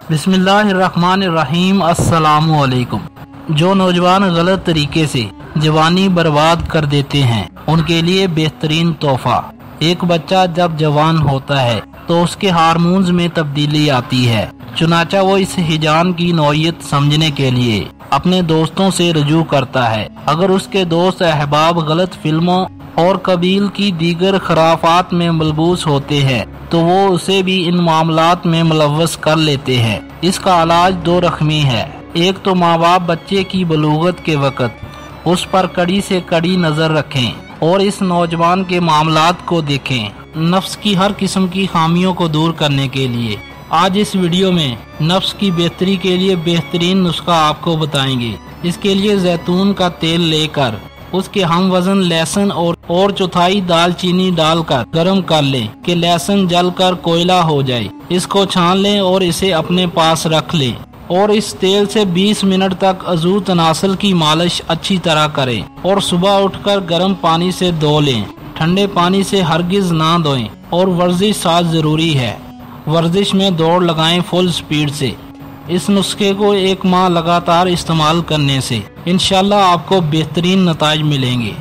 बिस्मिल्लाहिर्रहमानिर्रहीम। अस्सलामु अलैकुम। जो नौजवान गलत तरीके से जवानी बर्बाद कर देते हैं उनके लिए बेहतरीन तोहफा। एक बच्चा जब जवान होता है तो उसके हार्मोन्स में तब्दीली आती है, चुनाचा वो इस हिजान की नौयत समझने के लिए अपने दोस्तों से रजू करता है। अगर उसके दोस्त अहबाब गलत फिल्मों और कबील की दीगर खराफात में मलबूस होते हैं तो वो उसे भी इन मामलात में मुलव्वस कर लेते हैं। इसका इलाज दो रकमी है। एक तो माँ बाप बच्चे की बलूगत के वक़्त उस पर कड़ी से कड़ी नज़र रखें और इस नौजवान के मामलात को देखें, नफ्स की हर किस्म की खामियों को दूर करने के लिए। आज इस वीडियो में नफ्स की बेहतरी के लिए बेहतरीन नुस्खा आपको बताएंगे। इसके लिए जैतून का तेल लेकर उसके हम वजन लहसुन और चौथाई दालचीनी डालकर गरम कर लें कि लहसुन जलकर कोयला हो जाए। इसको छान लें और इसे अपने पास रख लें और इस तेल से 20 मिनट तक अज़ू तनासल की मालिश अच्छी तरह करें और सुबह उठकर गर्म पानी से धो लें। ठंडे पानी से हरगिज ना धोएं और वर्जिश साथ जरूरी है। वर्जिश में दौड़ लगाएं फुल स्पीड से। इस नुस्खे को 1 माह लगातार इस्तेमाल करने से इंशाल्लाह आपको बेहतरीन नताइज मिलेंगे।